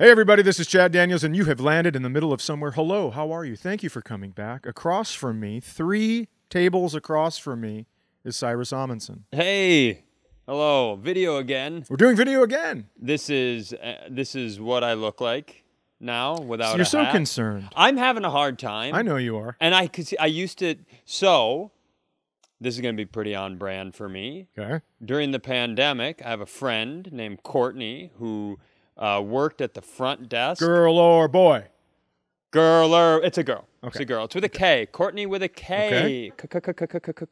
Hey everybody, this is Chad Daniels, and you have landed in the middle of somewhere. Hello, how are you? Thank you for coming back. Across from me, 3 tables across from me, is Cyrus Amundsen. Hey, hello, video again. We're doing video again. This is what I look like now without You're a so hat. concerned. I'm having a hard time. I know you are. And I used to. So this is going to be pretty on brand for me. Okay. During the pandemic, I have a friend named Courtney who worked at the front desk. Girl or boy? It's a girl. Okay. It's a girl. It's with a K. Courtney with a K.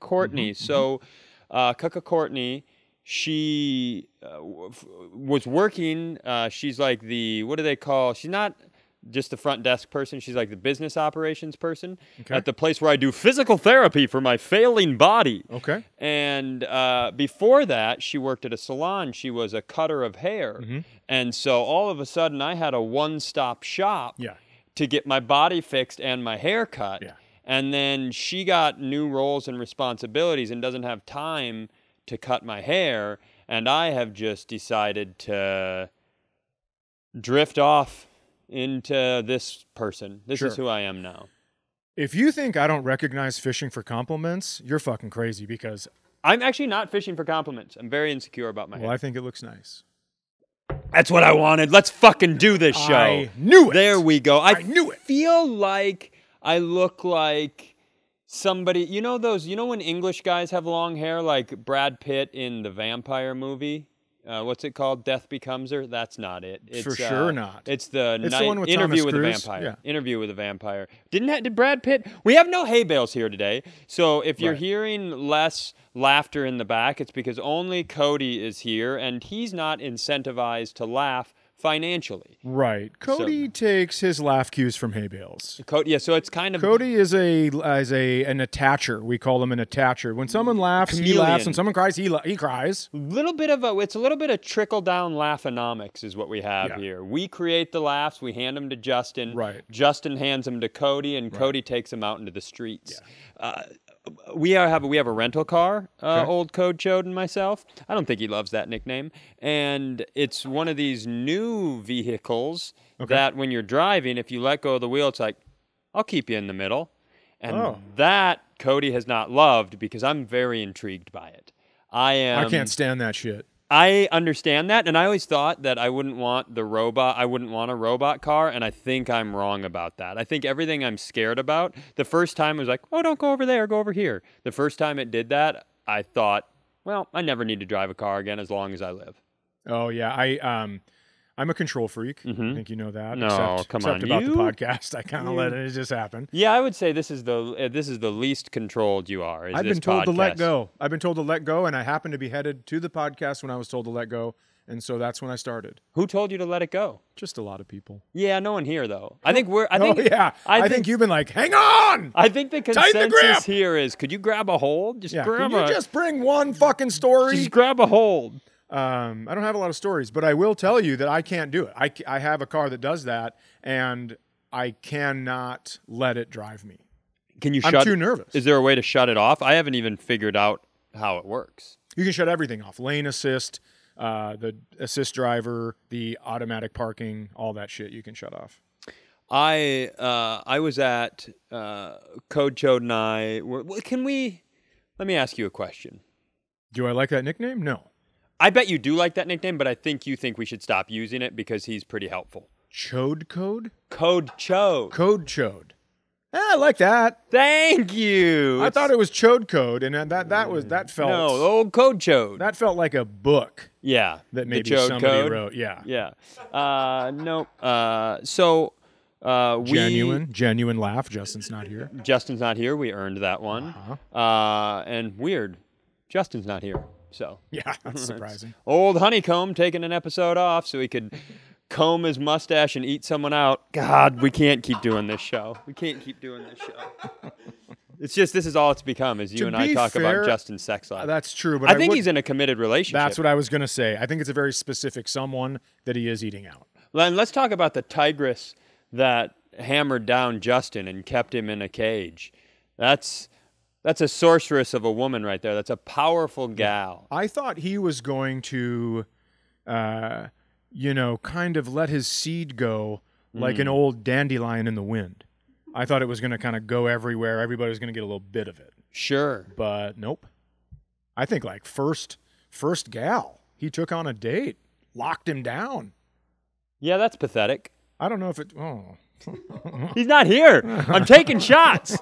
Courtney. So, Courtney, she was working. She's like what do they call? She's not just the front desk person. She's like the business operations person at the place where I do physical therapy for my failing body. Okay. And before that, she worked at a salon. She was a cutter of hair. Mm-hmm. And so all of a sudden, I had a one-stop shop to get my body fixed and my hair cut. Yeah. And then she got new roles and responsibilities and doesn't have time to cut my hair. And I have just decided to drift off into this person. This is who I am now. If you think I don't recognize fishing for compliments, you're fucking crazy because I'm actually not fishing for compliments. I'm very insecure about my hair. I think it looks nice. That's what I wanted. Let's fucking do this show. I knew it. There we go. I knew it. Feel like I look like somebody, you know when English guys have long hair, like Brad Pitt in the vampire movie? What's it called? Death Becomes Her? That's not it. It's, for sure not. It's the one with Interview Thomas with a Cruise. Vampire. Yeah. Interview with a Vampire. Did Brad Pitt? We have no hay bales here today. So if you're hearing less laughter in the back, it's because only Cody is here, and he's not incentivized to laugh financially. Right. Cody takes his laugh cues from hay bales. So it's kind of... Cody is an attacher. We call him an attacher. When someone laughs, he Chameleon. laughs. When someone cries, he cries. It's a little bit of trickle-down laughonomics is what we have here. We create the laughs. We hand them to Justin. Right. Justin hands them to Cody, and Cody takes them out into the streets. Yeah. We have a rental car, old Code Chode and myself. I don't think he loves that nickname. And it's one of these new vehicles that when you're driving, if you let go of the wheel, it's like, I'll keep you in the middle. And that Cody has not loved because I'm very intrigued by it. I can't stand that shit. I understand that, and I always thought that I wouldn't want a robot car, and I think I'm wrong about that. I think everything I'm scared about, the first time it was like, oh, don't go over there, go over here. The first time it did that, I thought, well, I never need to drive a car again as long as I live. Oh, yeah. I'm a control freak. I think you know that. No, except about the podcast. I kind of let it just happen. Yeah, I would say this is the least controlled you are. I've been told to let go. I've been told to let go, and I happened to be headed to the podcast when I was told to let go, and so that's when I started. Who told you to let it go? Just a lot of people. Yeah, no one here though. I think I think you've been like, hang on. I think the consensus here is, could you grab a hold? Can you just bring one fucking story? Just grab a hold. I don't have a lot of stories, but I will tell you that I can't do it. I have a car that does that, and I cannot let it drive me. I'm too nervous. Is there a way to shut it off? I haven't even figured out how it works. You can shut everything off. Lane assist, the assist driver, the automatic parking, all that shit you can shut off. I was at Code Chode and I. Let me ask you a question. Do I like that nickname? No. I bet you do like that nickname, but I think you think we should stop using it because he's pretty helpful. Chode Code? Code Chode. Code Chode. I like that. Thank you. I thought it was Chode Code, and that felt... No, old Code Chode. That felt like a book. Yeah. That maybe somebody wrote. Yeah. Yeah. Nope. Genuine laugh. Justin's not here. Justin's not here. We earned that one. And weird. Justin's not here. So yeah, that's surprising. Old Honeycomb taking an episode off so he could comb his mustache and eat someone out. God, we can't keep doing this show. It's just, this is all it's become, is you and I talk about Justin's sex life. That's true, but I think he's in a committed relationship. That's what I was going to say. I think it's a very specific someone that he is eating out. Len, let's talk about the tigress that hammered down Justin and kept him in a cage. That's a sorceress of a woman right there. That's a powerful gal. I thought he was going to kind of let his seed go like an old dandelion in the wind. I thought it was going to kind of go everywhere. Everybody was going to get a little bit of it. Sure. But nope. I think like first gal he took on a date, locked him down. Yeah, that's pathetic. I don't know if it. Oh. He's not here. I'm taking shots.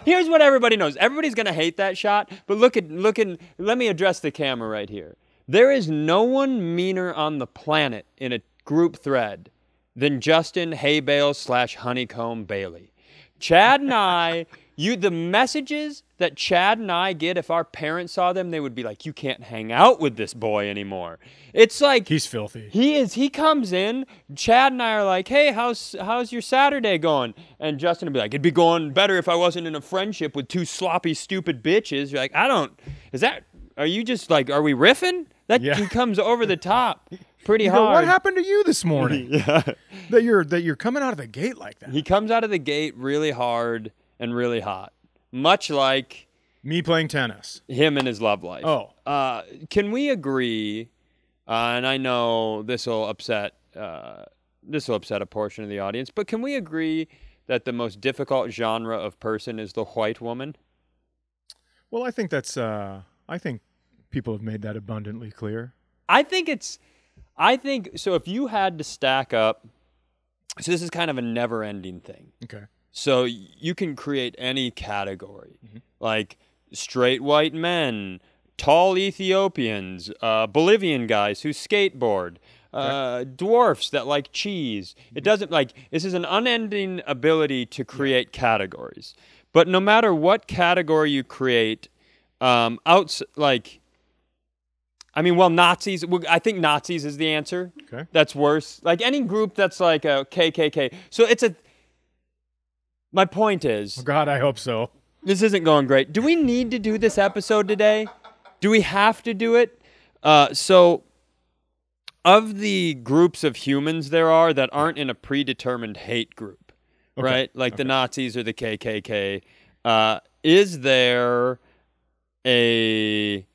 Here's what everybody knows. Everybody's going to hate that shot, but look at, let me address the camera right here. There is no one meaner on the planet in a group thread than Justin Haybale / Honeycomb Bailey. Chad and I, the messages that Chad and I get, if our parents saw them, they would be like, you can't hang out with this boy anymore. It's like... He's filthy. He is. He comes in, Chad and I are like, hey, how's your Saturday going? And Justin would be like, it'd be going better if I wasn't in a friendship with two sloppy, stupid bitches. You're like, are you just like, are we riffing? He comes over the top pretty hard. What happened to you this morning? Yeah. That you're coming out of the gate like that. He comes out of the gate really hard and really hot. Much like me playing tennis. Him and his love life. Oh. Can we agree, and I know this will upset a portion of the audience, but can we agree that the most difficult genre of person is the white woman? Well, I think that's I think people have made that abundantly clear. I think so. If you had to stack up, so this is kind of a never-ending thing. Okay. So you can create any category, like straight white men, tall Ethiopians, Bolivian guys who skateboard, dwarfs that like cheese. It doesn't this is an unending ability to create categories. But no matter what category you create, Nazis. I think Nazis is the answer. Okay. That's worse. Like any group that's like a KKK. So my point is... Oh, God, I hope so. This isn't going great. Do we need to do this episode today? Do we have to do it? So, of the groups of humans there are that aren't in a predetermined hate group, right? Like the Nazis or the KKK, is there a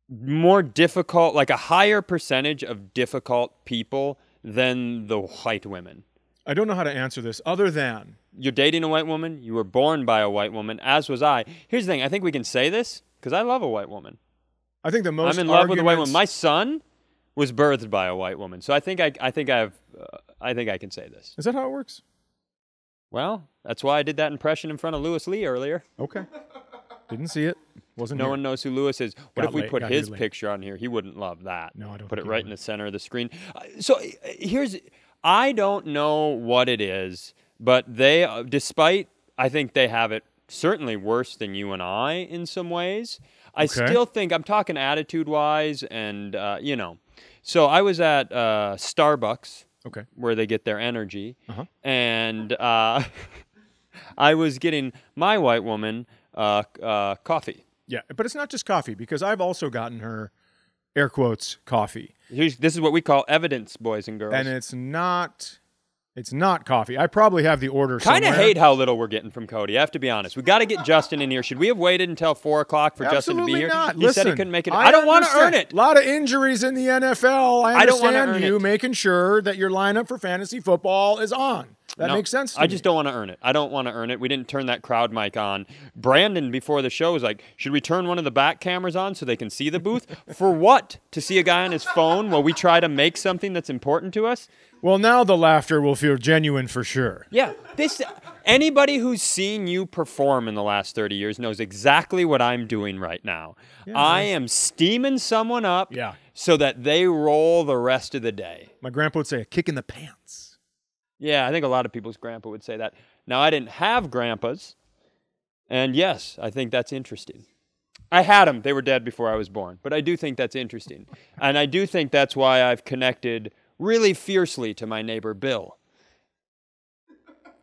more difficult, like a higher percentage of difficult people than the white women? I don't know how to answer this other than... You're dating a white woman. You were born by a white woman, as was I. Here's the thing. I think we can say this because I love a white woman. I think I'm in love with a white woman. My son was birthed by a white woman, so I think I can say this. Is that how it works? Well, that's why I did that impression in front of Louis Lee earlier. Okay. Didn't see it. Wasn't No here. one knows who Louis is. What if we put his late. picture on here? He wouldn't love that. No, I don't Put it think he right would. in the center of the screen. So I don't know what it is, but despite, I think they have it certainly worse than you and I in some ways. I still think, I'm talking attitude-wise and, So I was at Starbucks, where they get their energy, and I was getting my white woman coffee. Yeah, but it's not just coffee, because I've also gotten her, air quotes, coffee. This is what we call evidence, boys and girls. And it's not coffee. I probably have the order somewhere. Kind of hate how little we're getting from Cody. I have to be honest. We got to get Justin in here. Should we have waited until 4 o'clock for Justin to be here? Not. He said he couldn't make it. I don't want to earn it. A lot of injuries in the NFL. I don't wanna understand earn you it. making sure that your lineup for fantasy football is on. That makes sense to me. I just don't want to earn it. I don't want to earn it. We didn't turn that crowd mic on. Brandon, before the show, was like, should we turn one of the back cameras on so they can see the booth? For what? To see a guy on his phone while we try to make something that's important to us? Well, now the laughter will feel genuine for sure. Yeah. Anybody who's seen you perform in the last 30 years knows exactly what I'm doing right now. Yeah, I am steaming someone up so that they roll the rest of the day. My grandpa would say a kick in the pants. Yeah, I think a lot of people's grandpa would say that. Now, I didn't have grandpas, and yes, I think that's interesting. I had them. They were dead before I was born, but I do think that's interesting. And I do think that's why I've connected really fiercely to my neighbor, Bill.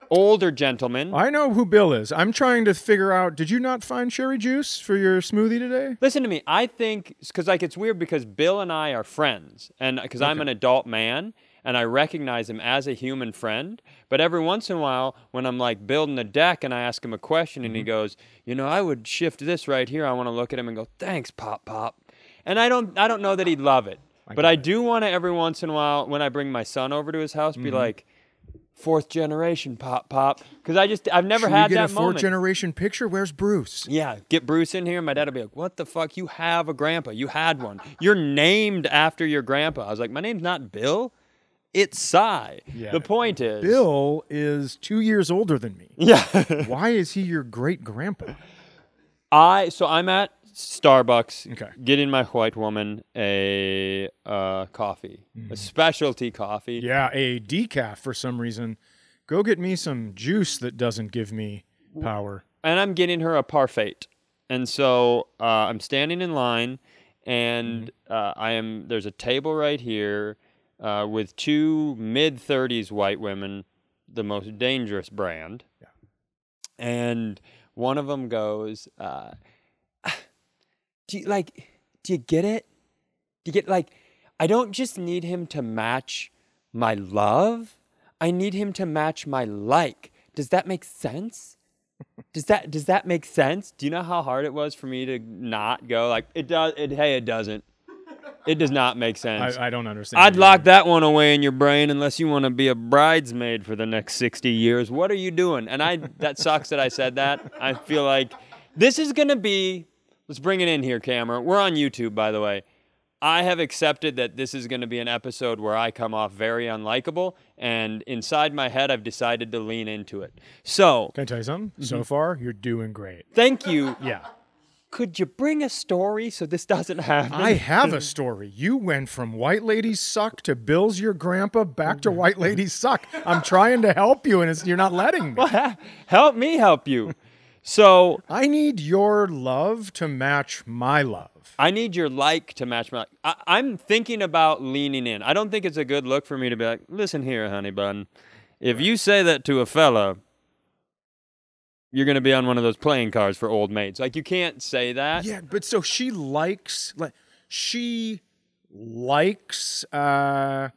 Older gentleman. I know who Bill is. I'm trying to figure out, did you not find cherry juice for your smoothie today? Listen to me. I think, because it's weird because Bill and I are friends, and because I'm an adult man, and I recognize him as a human friend. But every once in a while, when I'm like building a deck and I ask him a question and he goes, I would shift this right here. I want to look at him and go, thanks, Pop. And I don't know that he'd love it. But I do want to every once in a while, when I bring my son over to his house, be like, fourth generation, pop. Because I've never had that moment. Should we get a fourth generation picture? Where's Bruce? Yeah, get Bruce in here. My dad will be like, what the fuck? You have a grandpa. You had one. You're named after your grandpa. I was like, my name's not Bill. It's Cy. Yeah. The point is, Bill is 2 years older than me. Yeah. Why is he your great grandpa? So I'm at Starbucks, getting my white woman a coffee, a specialty coffee. Yeah, a decaf for some reason. Go get me some juice that doesn't give me power. And I'm getting her a parfait. And so I'm standing in line, and there's a table right here with two mid-30s white women, the most dangerous brand. Yeah. And one of them goes, do you get it? Do you get, like, I don't just need him to match my love. I need him to match my like. Does that make sense? Does that make sense? Do you know how hard it was for me to not go like, it doesn't. It does not make sense. I don't understand. I'd lock that one away in your brain unless you want to be a bridesmaid for the next 60 years. What are you doing? And that sucks that I said that. I feel like this is going to be, let's bring it in here, camera. We're on YouTube, by the way. I have accepted that this is going to be an episode where I come off very unlikable, and inside my head, I've decided to lean into it. So, can I tell you something? So far, you're doing great. Thank you. Yeah. Could you bring a story so this doesn't happen? I have a story. You went from White Ladies Suck to Bill's your grandpa back to White Ladies Suck. I'm trying to help you, and you're not letting me. Well, help me help you. So I need your love to match my love. I need your like to match my like. I'm thinking about leaning in. I don't think it's a good look for me to be like, listen here, honey bun. If you say that to a fella, you're going to be on one of those playing cards for old maids. Like, you can't say that. Yeah, but so she likes, I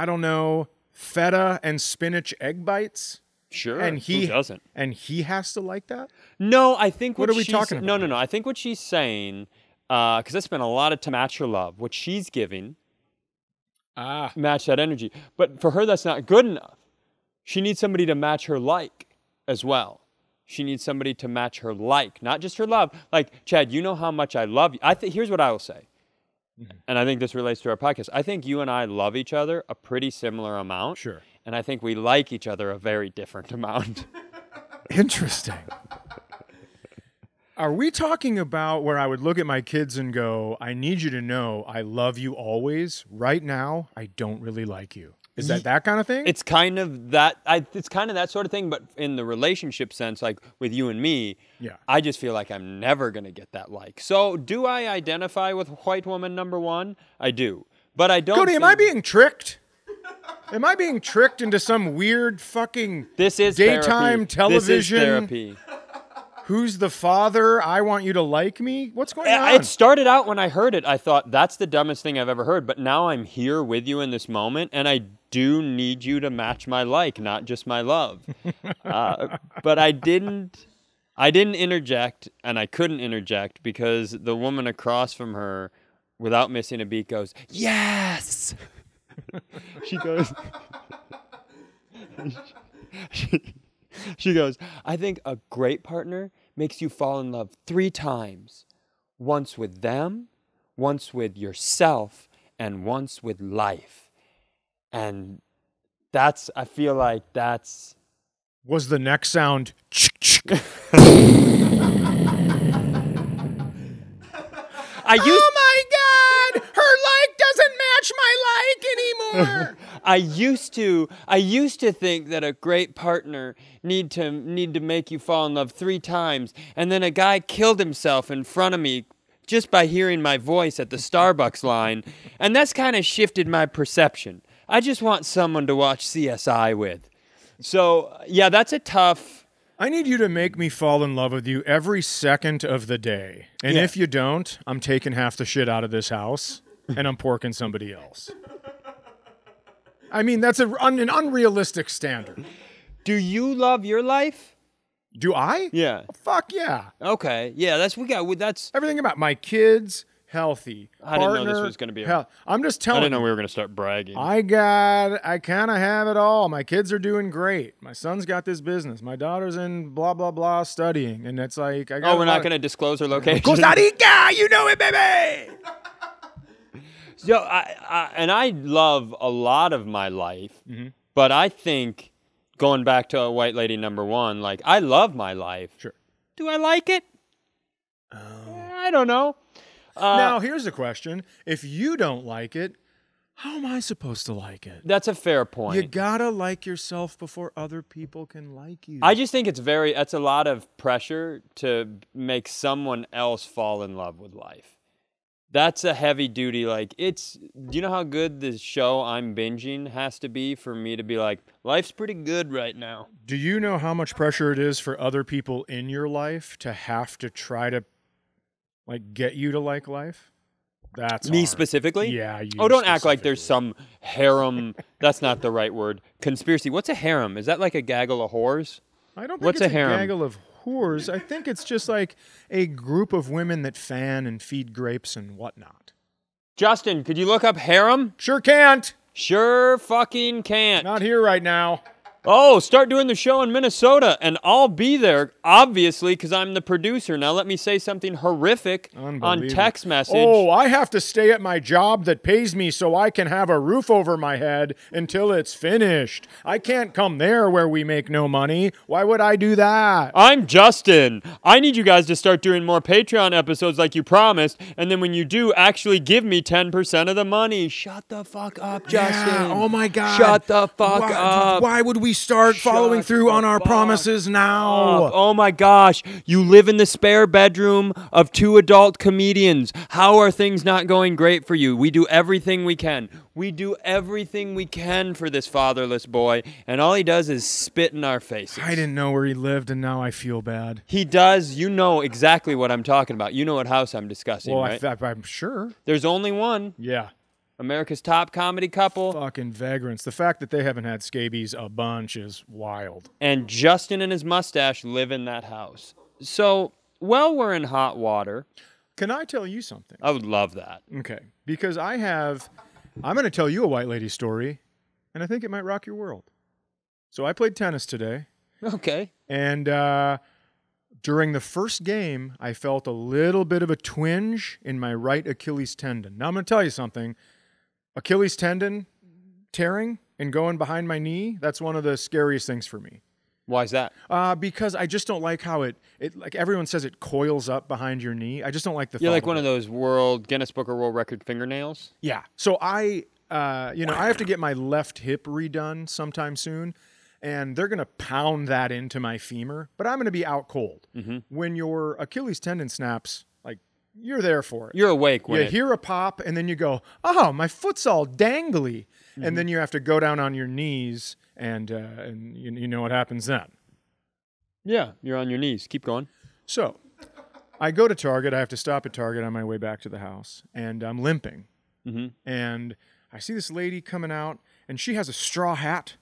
don't know, feta and spinach egg bites. Sure, and who doesn't? And he has to like that? No, I think what are we talking about? No. I think what she's saying, because I spent a lot of time to match her love. What she's giving, match that energy. But for her, that's not good enough. She needs somebody to match her like as well. She needs somebody to match her like, not just her love. Like, Chad, you know how much I love you. Here's what I will say, and I think this relates to our podcast. I think you and I love each other a pretty similar amount. Sure. And I think we like each other a very different amount. Interesting. Are we talking about where I would look at my kids and go, I need you to know I love you always. Right now, I don't really like you. Is that kind of thing? It's kind of that. It's kind of that sort of thing. But in the relationship sense, like with you and me, I just feel like I'm never going to get that like. So do I identify with white woman number one? I do. But I don't. Cody, am I being tricked? Am I being tricked into some weird fucking daytime television? This is therapy. Who's the father? I want you to like me? What's going on? It started out when I heard it, I thought, that's the dumbest thing I've ever heard. But now I'm here with you in this moment, and I do need you to match my like, not just my love. But I didn't interject, and I couldn't interject because the woman across from her, without missing a beat, goes, yes! She goes... She goes, I think a great partner makes you fall in love 3 times. Once with them, once with yourself, and once with life. And I feel like that's... Was the next sound... Oh my God! Her like doesn't match my like anymore! I used to think that a great partner need to make you fall in love 3 times, and then a guy killed himself in front of me just by hearing my voice at the Starbucks line, and that's kind of shifted my perception. I just want someone to watch CSI with. So, yeah, that's a tough... I need you to make me fall in love with you every second of the day. And if you don't, I'm taking half the shit out of this house, and I'm porking somebody else. I mean, that's an unrealistic standard. Do you love your life? Do I? Yeah. Fuck yeah. Okay. Yeah, that's... Everything about my kids, healthy. I didn't know this was going to be I'm just I telling didn't know you. we were going to start bragging. I kind of have it all. My kids are doing great. My son's got this business. My daughter's in blah, blah, blah studying. And it's like, I got we're not going to disclose her location. Costa Rica, you know it, baby. So I love a lot of my life, but I think going back to white lady number one, like I love my life. Sure. Do I like it? I don't know. Now, here's the question. If you don't like it, how am I supposed to like it? That's a fair point. You gotta like yourself before other people can like you. I just think that's a lot of pressure to make someone else fall in love with life. That's a heavy duty, do you know how good the show I'm binging has to be for me to be like, life's pretty good right now? Do you know how much pressure it is for other people in your life to have to try to, get you to like life? That's me hard. Specifically? Yeah. Don't act like there's some harem, that's not the right word, conspiracy. What's a harem? Is that like a gaggle of whores? I don't think What's it's a harem? Gaggle of whores. I think it's just like a group of women that fan and feed grapes and whatnot. Justin, could you look up harem? Sure can't. Sure fucking can't. Not here right now. Oh, start doing the show in Minnesota, and I'll be there, obviously, because I'm the producer. Now let me say something horrific on text message. Oh, I have to stay at my job that pays me so I can have a roof over my head until it's finished. I can't come there where we make no money. Why would I do that? I'm Justin. I need you guys to start doing more Patreon episodes like you promised, and then when you do, actually give me 10% of the money. Shut the fuck up, Justin. Yeah, oh my God. Shut the fuck up. Why would we start following through on our promises now? Oh my gosh. You live in the spare bedroom of two adult comedians. How are things not going great for you? We do everything we can. We do everything we can for this fatherless boy, and all he does is spit in our faces. I didn't know where he lived, and now I feel bad. He does. You know exactly what I'm talking about. You know what house I'm discussing, right? I'm sure. There's only one. Yeah. America's top comedy couple. Fucking vagrants. The fact that they haven't had scabies a bunch is wild. And Justin and his mustache live in that house. So, we're in hot water. Can I tell you something? I would love that. Okay. Because I'm going to tell you a white lady story, and I think it might rock your world. So I played tennis today. Okay. And during the first game, I felt a little bit of a twinge in my right Achilles tendon. Now, I'm going to tell you something. Achilles tendon tearing and going behind my knee, that's one of the scariest things for me. Why is that? Because I just don't like how it like everyone says it coils up behind your knee. I just don't like the You're thought like one of those Guinness Book of World Record fingernails? Yeah. So I have to get my left hip redone sometime soon, and they're going to pound that into my femur, but I'm going to be out cold. Mm-hmm. When your Achilles tendon snaps, you're there for it. You're awake when you hear a pop, and then you go, oh, my foot's all dangly. Mm-hmm. And then you have to go down on your knees, and you know what happens then. Yeah, you're on your knees. Keep going. So I go to Target. I have to stop at Target on my way back to the house, and I'm limping. Mm-hmm. And I see this lady coming out, and she has a straw hat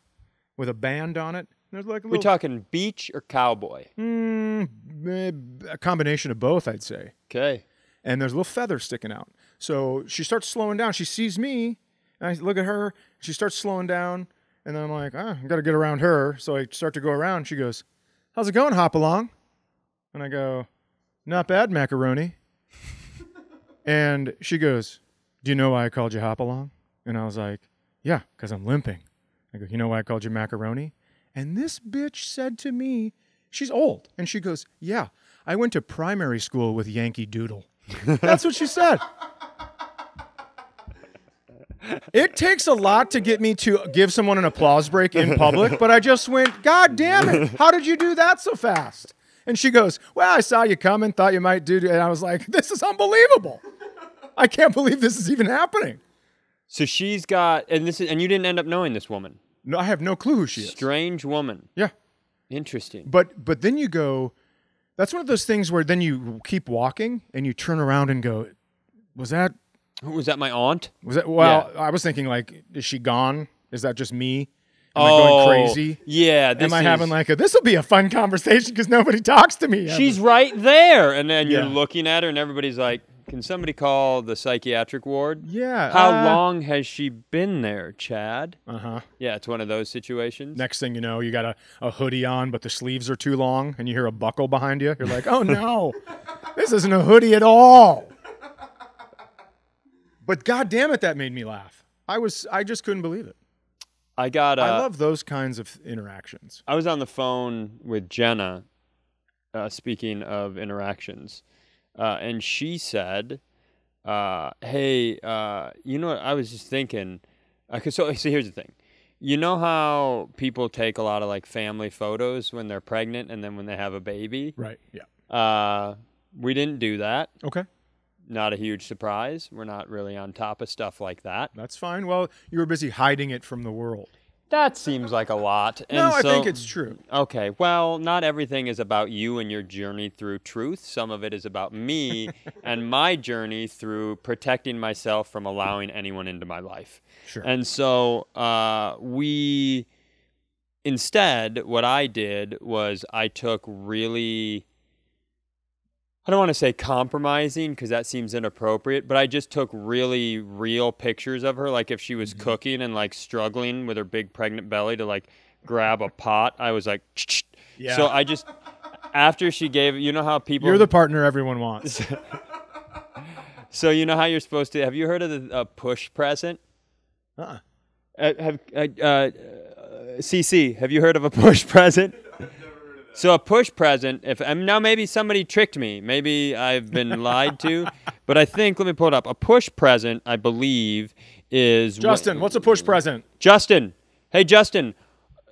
with a band on it. There's like a little... We talking beach or cowboy? A combination of both, I'd say. Okay. And there's a little feather sticking out. So she starts slowing down. She sees me, and I look at her. She starts slowing down, and then I'm like, I got to get around her. So I start to go around. She goes, how's it going, Hopalong? And I go, not bad, macaroni. And she goes, do you know why I called you Hopalong? And I was like, yeah, because I'm limping. I go, you know why I called you macaroni? And this bitch said to me, she's old, and she goes, yeah, I went to primary school with Yankee Doodle. That's what she said. It takes a lot to get me to give someone an applause break in public, but I just went, God damn it, how did you do that so fast? And she goes, well, I saw you coming, thought you might do it. And I was like, this is unbelievable. I can't believe this is even happening. So she's got, and you didn't end up knowing this woman. No, I have no clue who she is. Strange woman. Yeah. Interesting. But then you go, that's one of those things where then you keep walking and you turn around and go, was that my aunt? Was that, well, yeah. I was thinking is she gone? Is that just me? Am I going crazy? Yeah. Am I having this will be a fun conversation because nobody talks to me. She's right there. And then you're looking at her and everybody's like, Can somebody call the psychiatric ward? Yeah. How long has she been there, Chad? Uh-huh. Yeah, it's one of those situations. Next thing you know, you got a hoodie on, but the sleeves are too long, and you hear a buckle behind you. You're like, oh, no. This isn't a hoodie at all. But God damn it, that made me laugh. I just couldn't believe it. I love those kinds of interactions. I was on the phone with Jenna, speaking of interactions, and she said, hey, you know what, I was just thinking, so here's the thing. You know how people take a lot of like family photos when they're pregnant and then when they have a baby? Right, yeah. We didn't do that. Okay. Not a huge surprise. We're not really on top of stuff like that. That's fine. Well, you were busy hiding it from the world. That seems like a lot. No, I think it's true. Okay, well, not everything is about you and your journey through truth. Some of it is about me and my journey through protecting myself from allowing anyone into my life. Sure. And so instead, what I did was I took really... I don't want to say compromising because that seems inappropriate, but I just took really real pictures of her. Like if she was cooking and like struggling with her big pregnant belly to like grab a pot, I was like, yeah. So I just, after she gave, you know how people. You're the partner everyone wants. So you know how you're supposed to, have you heard of the push present? CC, have you heard of a push present? So a push present, now maybe somebody tricked me. Maybe I've been lied to. But I think, let me pull it up. A push present, I believe, is... Justin, what's a push present? Justin. Hey, Justin.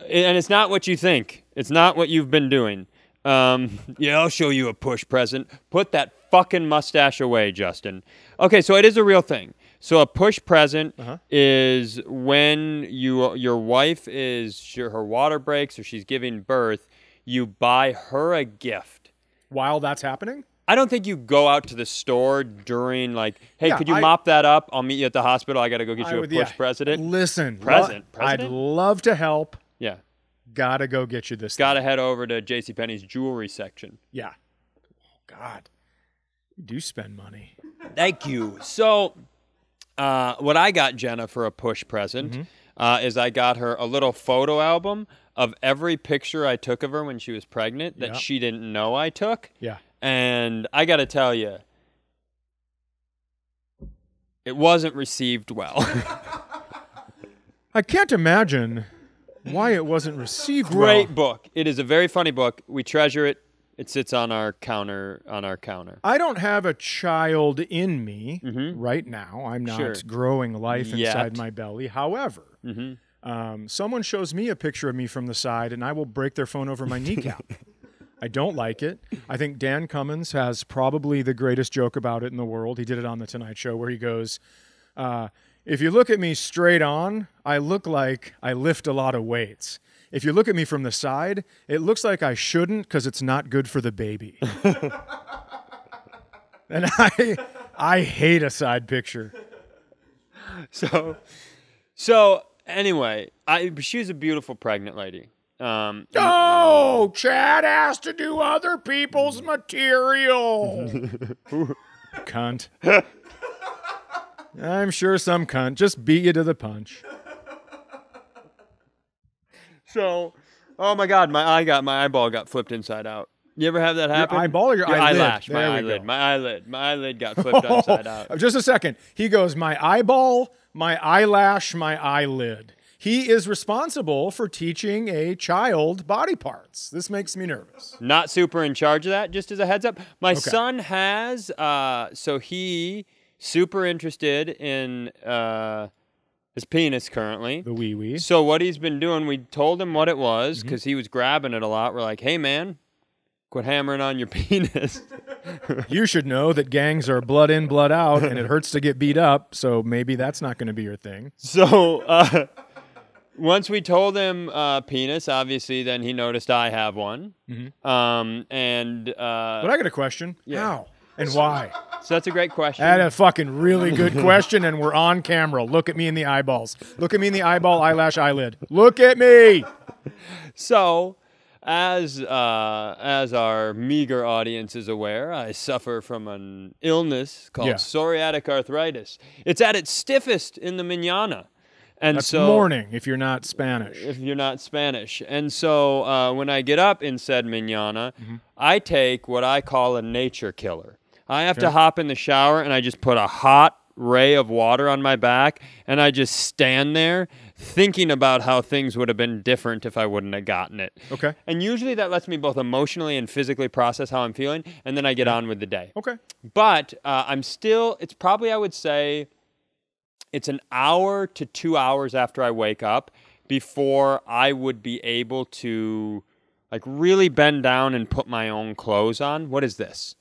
And it's not what you think. It's not what you've been doing. Yeah, I'll show you a push present. Put that fucking mustache away, Justin. Okay, so it is a real thing. So a push present is when your wife her water breaks or she's giving birth, you buy her a gift. While that's happening? I don't think you go out to the store during like, hey, could you mop that up? I'll meet you at the hospital. I got to go get you a push present. Listen. President? I'd love to help. Yeah. Gotta go get you this Gotta head over to JCPenney's jewelry section. Yeah. Oh, God. You do spend money. Thank you. So what I got Jenna for a push present is I got her a little photo album of every picture I took of her when she was pregnant that she didn't know I took. Yeah. And I got to tell you, it wasn't received well. I can't imagine why it wasn't received Great book. It is a very funny book. We treasure it. It sits on our counter. I don't have a child in me right now. I'm not growing life inside my belly. However, someone shows me a picture of me from the side, and I will break their phone over my kneecap. I don't like it. I think Dan Cummins has probably the greatest joke about it in the world. He did it on The Tonight Show where he goes, if you look at me straight on, I look like I lift a lot of weights. If you look at me from the side, it looks like I shouldn't because it's not good for the baby. And I hate a side picture. So anyway, she was a beautiful pregnant lady. Oh, Chad has to do other people's material. Cunt. I'm sure some cunt just beat you to the punch. So, oh my God, my eyeball got flipped inside out. You ever have that happen? Your eyeball or your eyelid? My eyelid got flipped upside out. Just a second. He goes, my eyeball, my eyelash, my eyelid. He is responsible for teaching a child body parts. This makes me nervous. Not super in charge of that, just as a heads up. My son has, so he super interested in his penis currently. The wee-wee. So what he's been doing, we told him what it was because he was grabbing it a lot. We're like, hey, man, quit hammering on your penis. You should know that gangs are blood in, blood out, and it hurts to get beat up, so maybe that's not going to be your thing. So once we told him penis, obviously, then he noticed I have one. But I got a question. Yeah. How and why? So that's a great question. That's a fucking really good question, and we're on camera. Look at me in the eyeballs. Look at me in the eyeball, eyelash, eyelid. Look at me. So as our meager audience is aware, I suffer from an illness called psoriatic arthritis. It's at its stiffest in the manana. And That's so, morning if you're not Spanish. If you're not Spanish. And so when I get up in said manana, I take what I call a nature killer. I have to hop in the shower and I just put a hot ray of water on my back and I just stand there thinking about how things would have been different if I wouldn't have gotten it. Okay. And usually that lets me both emotionally and physically process how I'm feeling, and then I get on with the day. Okay. But it's probably, I would say, it's an hour to 2 hours after I wake up before I would be able to like really bend down and put my own clothes on. What is this?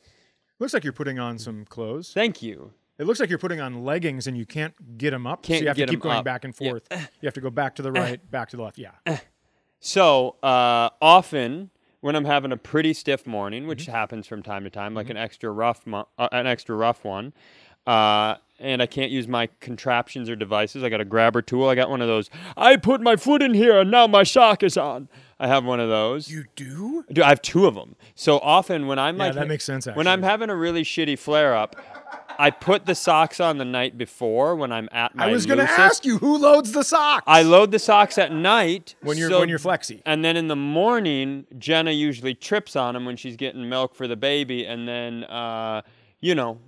Looks like you're putting on some clothes. Thank you. It looks like you're putting on leggings and you can't get them up. Can't so you have to get keep 'em going up. back and forth. You have to go back to the right, back to the left. Yeah. So often when I'm having a pretty stiff morning, which happens from time to time, like an extra rough one, and I can't use my contraptions or devices. I got a grabber tool. I got one of those. I put my foot in here and now my sock is on. I have one of those. You do? I have two of them. So often when I'm that makes sense, actually. when I'm having a really shitty flare up, I put the socks on the night before when I'm at my I was going to loosest. ask you, who loads the socks? I load the socks at night when you're flexy. and then in the morning, Jenna usually trips on them when she's getting milk for the baby, and then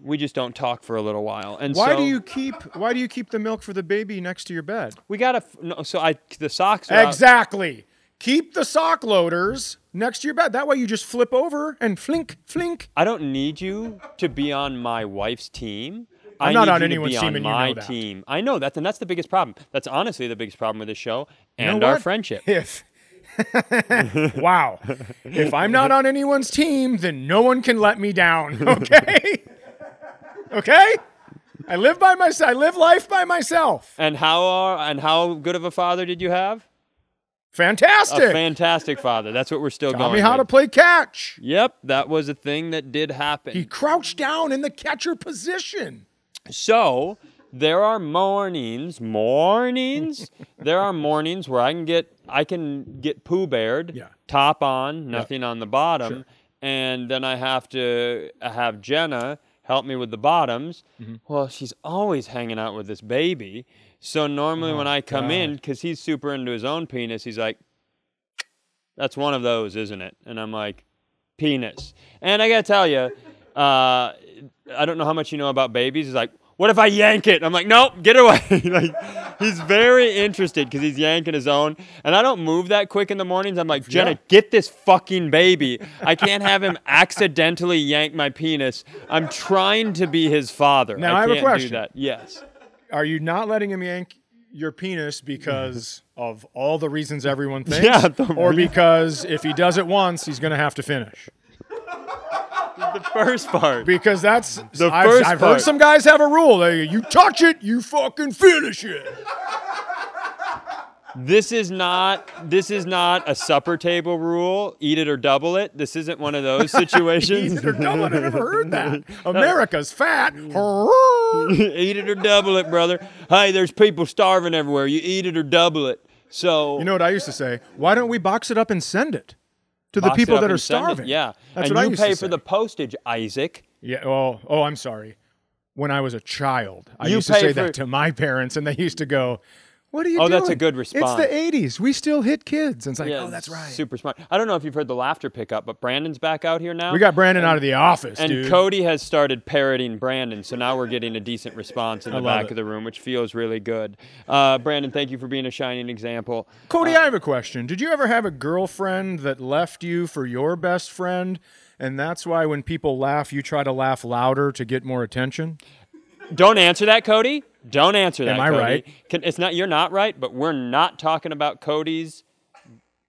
we just don't talk for a little while. And Why do you keep the milk for the baby next to your bed? We gotta. No, so the socks are Exactly. Keep the sock loaders next to your bed. That way you just flip over and flink, flink. I don't need you to be on my wife's team. I'm not on anyone's team, and you know my that. team. I know that, and that's the biggest problem. That's honestly the biggest problem with this show and our friendship. Wow. If I'm not on anyone's team, then no one can let me down. Okay? Okay? I live life by myself. And how good of a father did you have? Fantastic. A fantastic father. That's what we're still going. Taught me how to play catch. Yep, that was a thing that did happen. He crouched down in the catcher position. So there are mornings. There are mornings where I can get Pooh Beared, top on, nothing on the bottom, and then I have to have Jenna help me with the bottoms. Well, she's always hanging out with this baby. So normally when I come in, because he's super into his own penis, he's like, that's one of those, isn't it? And I'm like, penis. And I got to tell you, I don't know how much you know about babies. He's like, what if I yank it? I'm like, nope, get away. Like, he's very interested because he's yanking his own. And I don't move that quick in the mornings. I'm like, Jenna, get this fucking baby. I can't have him accidentally yank my penis. I'm trying to be his father. Now, I have a question. Do that. Yes. Are you not letting him yank your penis because of all the reasons everyone thinks? Or because if he does it once, he's going to have to finish? The first part. Because that's I've heard some guys have a rule. You touch it, you fucking finish it. This is not a supper table rule. Eat it or double it. This isn't one of those situations. Eat it or double it. I never heard that. America's fat. Eat it or double it, brother. Hey, there's people starving everywhere. You eat it or double it. So you know what I used to say? Why don't we box it up and send it to the people that are starving? Yeah, that's and what I you used to pay say. for the postage, Isaac. Yeah. Oh, I'm sorry. When I was a child, I used to say that to my parents, and they used to go, "What are you doing?" Oh, that's a good response. It's the 80s. We still hit kids. And it's like, oh, that's right. Super smart. I don't know if you've heard the laughter pickup, but Brandon's back out here now. We got Brandon out of the office, and dude. Cody has started parroting Brandon, so now we're getting a decent response in the back of the room, which feels really good. Brandon, thank you for being a shining example. Cody, I have a question. Did you ever have a girlfriend that left you for your best friend, and that's why when people laugh, you try to laugh louder to get more attention? Don't answer that, Cody. Don't answer that, Am I Cody. right? It's not. You're not right, but we're not talking about Cody's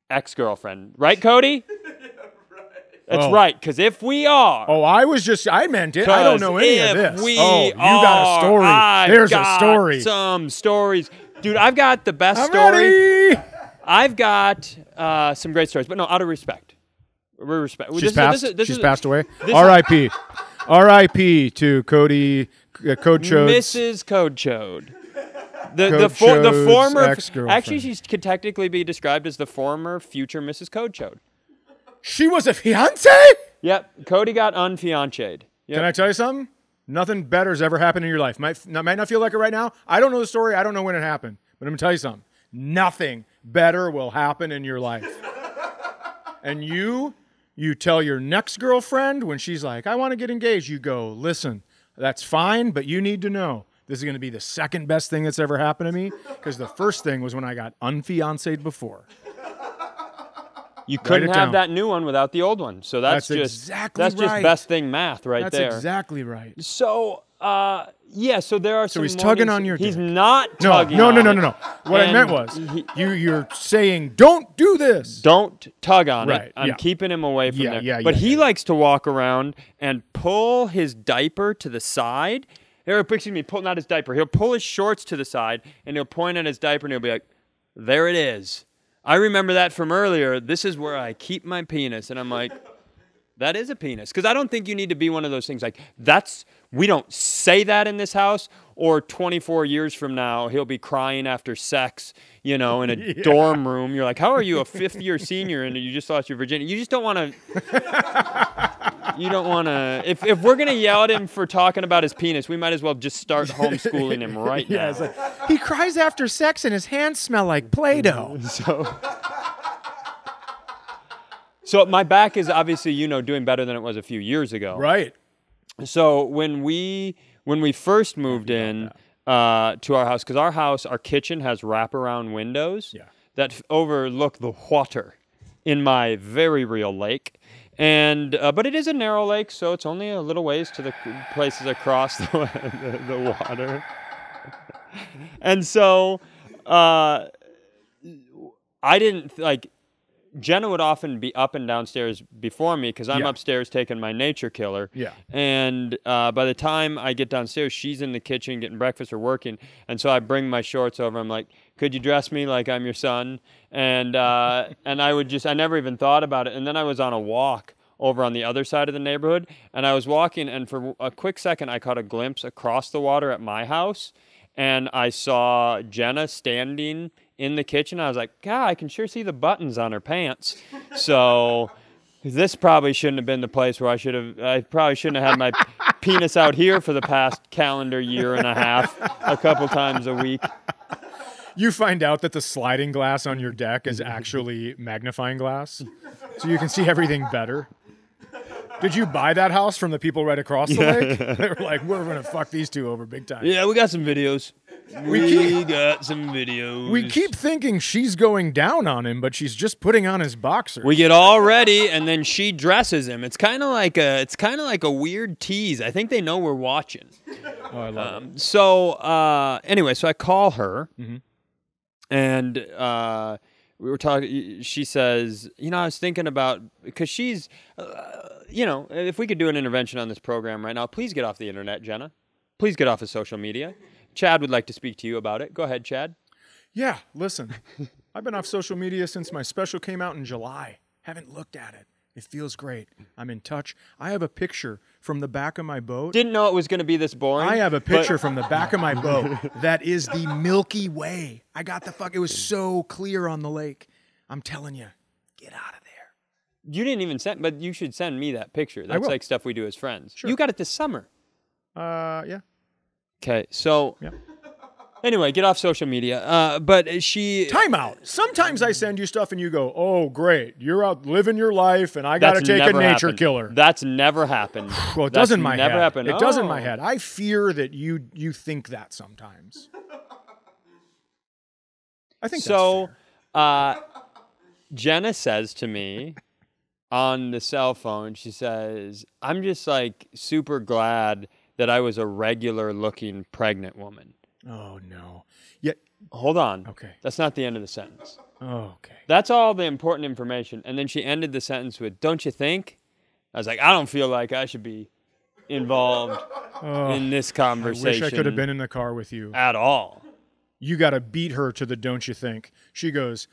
ex-girlfriend. Right, Cody? That's right, because if we are... Oh, I meant it. I don't know any of this. You got a story. There's a story. Some stories. Dude, I've got the best I'm story. ready. I've got some great stories, but no, out of respect. She's passed away? R.I.P. R.I.P. to Cody... Code Chode. Mrs. Code Chode. The former... ex-girlfriend. Actually, she could technically be described as the former future Mrs. Code Chode. She was a fiance? Yep, Cody got unfiancéed. Yep. Can I tell you something? Nothing better's ever happened in your life. Might not feel like it right now. I don't know the story. I don't know when it happened. But I'm going to tell you something. Nothing better will happen in your life. And you tell your next girlfriend when she's like, I want to get engaged. You go, listen, that's fine, but you need to know this is going to be the second best thing that's ever happened to me because the first thing was when I got unfiancéed before. You couldn't have that new one without the old one. So that's just best thing math right there. That's exactly right. So, yeah, so there are some he's tugging on your dick. He's not tugging No. on it. What I meant was you're saying don't do this. Don't tug on right, it. I'm keeping him away from there. But he likes to walk around and pull his diaper to the side. Excuse me, not his diaper. He'll pull his shorts to the side, and he'll point at his diaper, and he'll be like, there it is. I remember that from earlier. This is where I keep my penis. And I'm like, that is a penis. Because I don't think you need to be one of those things like, we don't say that in this house. Or 24 years from now, he'll be crying after sex, in a dorm room. You're like, how are you a fifth-year senior and you just lost your virginity? You just don't want to. You don't want to. If we're going to yell at him for talking about his penis, we might as well just start homeschooling him right now. It's like, he cries after sex and his hands smell like Play-Doh. So my back is obviously, doing better than it was a few years ago. Right. So when we first moved in to our house, because our kitchen has wraparound windows that overlook the water in my very real lake. And but it is a narrow lake, so it's only a little ways to the places across the water. And so I didn't like. Jenna would often be up and downstairs before me because I'm upstairs taking my nature killer. Yeah. And by the time I get downstairs, she's in the kitchen getting breakfast or working. And so I bring my shorts over. I'm like, could you dress me like I'm your son? And I never even thought about it. And then I was on a walk over on the other side of the neighborhood. And I was walking, and for a quick second, I caught a glimpse across the water at my house. And I saw Jenna standing in the kitchen. I was like, God, I can sure see the buttons on her pants. So this probably shouldn't have been the place where I probably shouldn't have had my penis out here for the past calendar year and a half, a couple times a week. You find out that the sliding glass on your deck is actually magnifying glass, so you can see everything better. Did you buy that house from the people right across the lake? They were like, we're going to fuck these two over big time. Yeah, we got some videos. We got some videos. We keep thinking she's going down on him, but she's just putting on his boxers. We get all ready, and then she dresses him. It's kind of like a weird tease. I think they know we're watching. Oh, I love it. So anyway, so I call her, and we were talking. She says, I was thinking about, because she's, if we could do an intervention on this program right now, please get off the internet, Jenna. Please get off of social media. Chad would like to speak to you about it. Go ahead, Chad. Yeah, listen. I've been off social media since my special came out in July. Haven't looked at it. It feels great. I'm in touch. I have a picture from the back of my boat. Didn't know it was going to be this boring. I have a picture from the back of my boat that is the Milky Way. I got it was so clear on the lake. I'm telling you, get out of there. You didn't even send, but you should send me that picture. That's like stuff we do as friends. Sure. You got it this summer. Yeah. Okay, so anyway, get off social media. But she... Time out. Sometimes I send you stuff and you go, oh, great. You're out living your life and I got to take a nature killer. That's never happened. Well, it does in my head. Never happened. It does in my head. I fear that you think that sometimes. I think so. That's fair. Jenna says to me on the cell phone, she says, I'm just like super glad that I was a regular-looking pregnant woman. Oh, no. Yeah. Hold on. Okay. That's not the end of the sentence. Oh, okay. That's all the important information. And then she ended the sentence with, don't you think? I was like, I don't feel like I should be involved in this conversation. I wish I could have been in the car with you. At all. You got to beat her to the don't you think. She goes,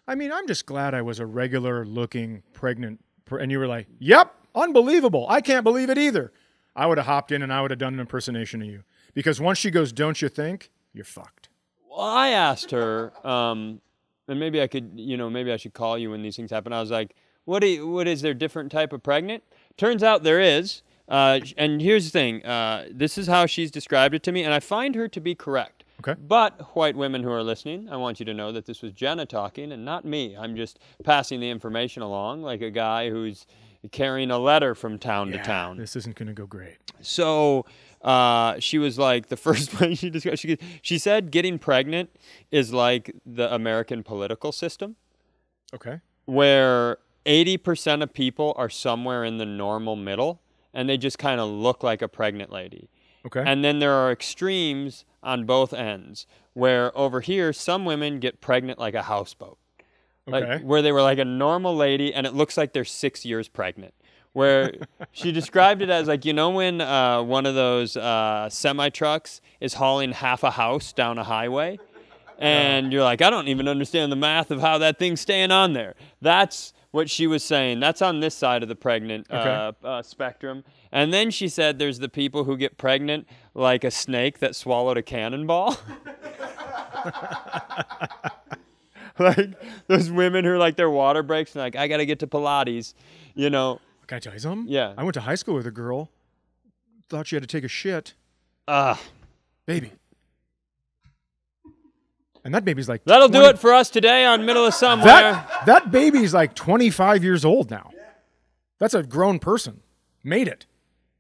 I'm just glad I was a regular-looking pregnant. And you were like, yep, unbelievable. I can't believe it either. I would have hopped in and I would have done an impersonation of you. Because once she goes, don't you think, you're fucked. Well, I asked her, and maybe I could, maybe I should call you when these things happen. I was like, what is there different type of pregnant? Turns out there is. And here's the thing. This is how she's described it to me, and I find her to be correct. Okay. But white women who are listening, I want you to know that this was Jenna talking and not me. I'm just passing the information along like a guy who's carrying a letter from town to town. This isn't going to go great. So she was like, the first way she described, she said getting pregnant is like the American political system. Okay. Where 80% of people are somewhere in the normal middle, and they just kind of look like a pregnant lady. Okay. And then there are extremes on both ends, where over here, some women get pregnant like a houseboat. Like, Okay. where they were like a normal lady, and it looks like they're 6 years pregnant. Where she described it as like, when one of those semi-trucks is hauling half a house down a highway, and you're like, I don't even understand the math of how that thing's staying on there. That's what she was saying. That's on this side of the pregnant spectrum. And then she said there's the people who get pregnant like a snake that swallowed a cannonball. Like those women who are like their water breaks and like, I got to get to Pilates, Can I tell you something? Yeah. I went to high school with a girl. Thought she had to take a shit. Baby. And that baby's like That'll do it for us today on Middle of Somewhere. That baby's like 25 years old now. That's a grown person. Made it.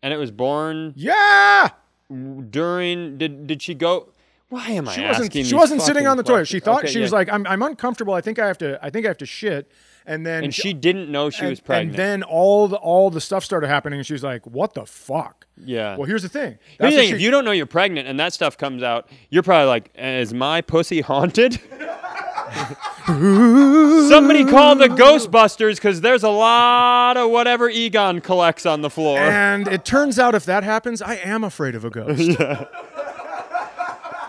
And it was born Yeah. during. Did she go? Why am I asking? She wasn't sitting on the toilet. She thought Okay, she was like, I'm uncomfortable. I think I have to shit. And she didn't know she was pregnant. And then all the stuff started happening, and she was like, "What the fuck?" Yeah. Well, here's the thing. Here's the thing. If you don't know you're pregnant and that stuff comes out, you're probably like, "Is my pussy haunted?" Somebody call the Ghostbusters because there's a lot of whatever Egon collects on the floor. And it turns out if that happens, I am afraid of a ghost. Yeah.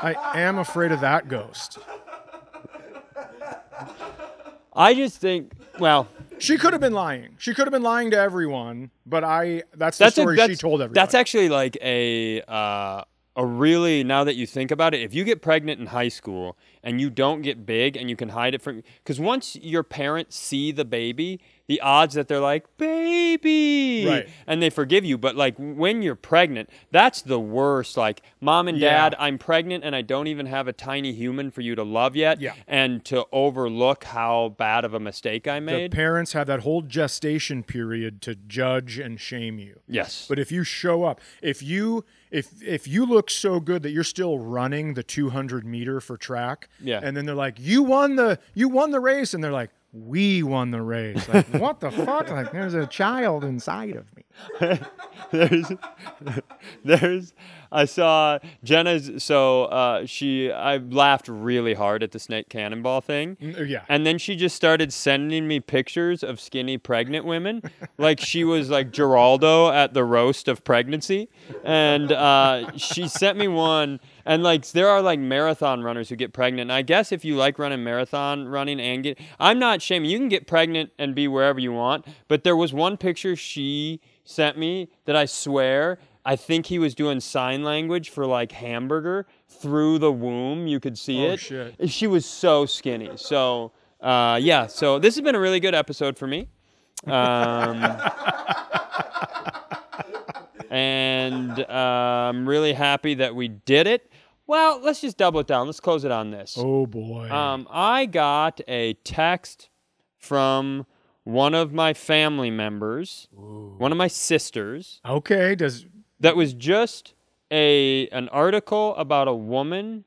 I am afraid of that ghost. I just think, well, she could have been lying. She could have been lying to everyone, but that's the story she told everybody. That's actually like a really, now that you think about it, if you get pregnant in high school and you don't get big and you can hide it from, because once your parents see the baby, the odds that they're like, baby, right, and they forgive you. But like when you're pregnant, that's the worst. Like, Mom and Dad, I'm pregnant and I don't even have a tiny human for you to love yet. Yeah. And to overlook how bad of a mistake I made. The parents have that whole gestation period to judge and shame you. Yes. But if you show up, if you look so good that you're still running the 200 meter for track, and then they're like, you won the race, and they're like, we won the race. Like, what the fuck? Like, there's a child inside of me. I saw Jenna's, I laughed really hard at the snake cannonball thing. Yeah. And then she just started sending me pictures of skinny pregnant women. Like she was like Geraldo at the roast of pregnancy. And she sent me one. And like there are like marathon runners who get pregnant. And I guess if you like marathon running and I'm not shaming. You can get pregnant and be wherever you want. But there was one picture she sent me that I swear, I think he was doing sign language for like hamburger through the womb. You could see it. Shit. She was so skinny. So so this has been a really good episode for me. And I'm really happy that we did it. Well, let's just double it down. Let's close it on this. Oh, boy. I got a text from one of my family members, one of my sisters. Okay. That was just an article about a woman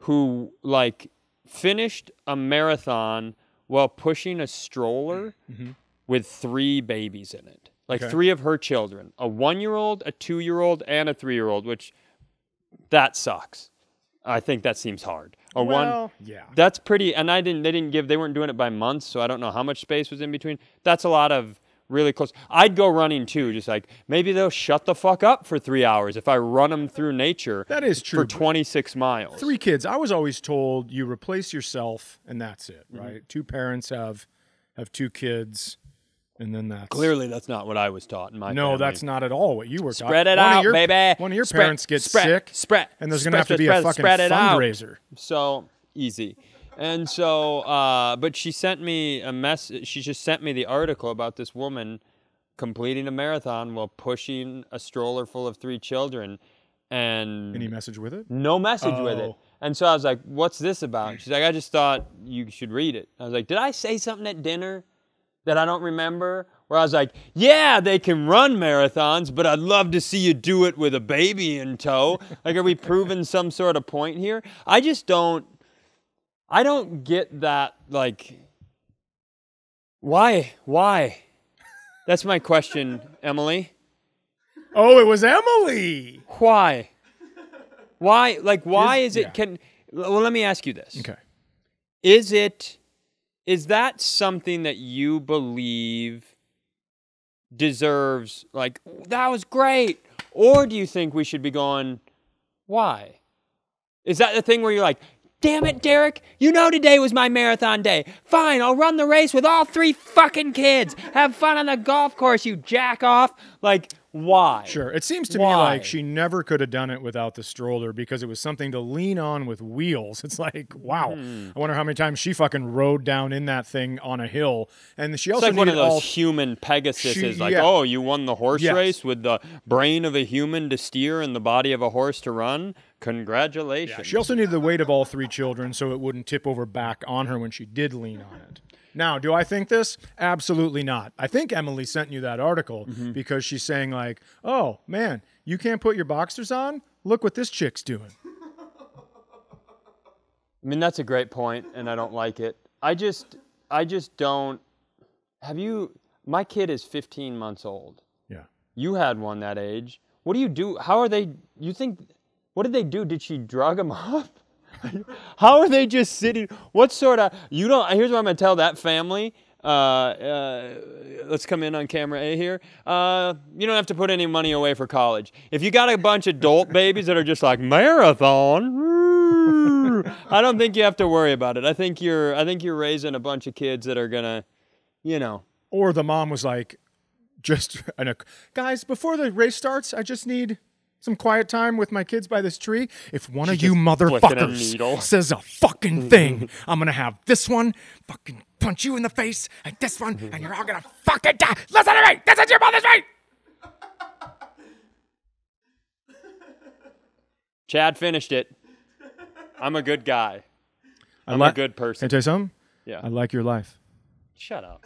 who like finished a marathon while pushing a stroller with 3 babies in it. Like 3 of her children, a 1-year-old, a 2-year-old, and a 3-year-old, which that sucks. I think that seems hard. Yeah. That's pretty, and they weren't doing it by months, so I don't know how much space was in between. That's a lot of really close. I'd go running too, just like maybe they'll shut the fuck up for 3 hours if I run them through nature. That is true. For 26 miles. 3 kids. I was always told you replace yourself and that's it, right? 2 parents have 2 kids. And then clearly that's not what I was taught in my family. No, that's not at all what you were taught. Spread it out, baby. One of your parents gets sick, and there's going to have to be a fucking fundraiser. So easy. And so, but she sent me a message. She just sent me the article about this woman completing a marathon while pushing a stroller full of 3 children. And Any message with it? no message with it. Oh. And so I was like, what's this about? She's like, I just thought you should read it. I was like, did I say something at dinner that I don't remember? Where I was like, yeah, they can run marathons, but I'd love to see you do it with a baby in tow. Like, are we proving some sort of point here? I don't get that, like, why? That's my question, Emily. Oh, it was Emily. Why? Why? Like, why is it? Yeah. Well, let me ask you this. Okay. Is that something that you believe deserves, like, that was great? Or do you think we should be going, why? Is that the thing where you're like, damn it, Derek, you know today was my marathon day. Fine, I'll run the race with all 3 fucking kids. Have fun on the golf course, you jack off. Like, why? Sure. It seems to me Why? like she never could have done it without the stroller because it was something to lean on with wheels. It's like, wow. I wonder how many times she fucking rode down in that thing on a hill. And she It's also like one of needed those all human Pegasuses, like, yeah. oh, you won the horse Yes. race with the brain of a human to steer and the body of a horse to run? Congratulations. She also needed the weight of all 3 children so it wouldn't tip over back on her when she did lean on it. Now, do I think this? Absolutely not. I think Emily sent you that article because she's saying like, oh, man, you can't put your boxers on? Look what this chick's doing. I mean, that's a great point, and I don't like it. I just don't. My kid is 15 months old. Yeah. You had one that age. What do you do? What did they do? Did she drug him up? How are they just sitting? What sort of, here's what I'm going to tell that family. Let's come in on camera A here. You don't have to put any money away for college. If you got a bunch of adult babies that are just like, marathon, I don't think you have to worry about it. I think you're raising a bunch of kids that are going to, Or the mom was like, guys, before the race starts, I just need some quiet time with my kids by this tree. If one of you motherfuckers says a fucking thing, I'm going to have this one fucking punch you in the face and this one, and you're all going to fucking die. Listen to me. This is your mother's right. Chad finished it. I'm a good guy. I'm a good person. Can I tell you something? Yeah. I like your life. Shut up.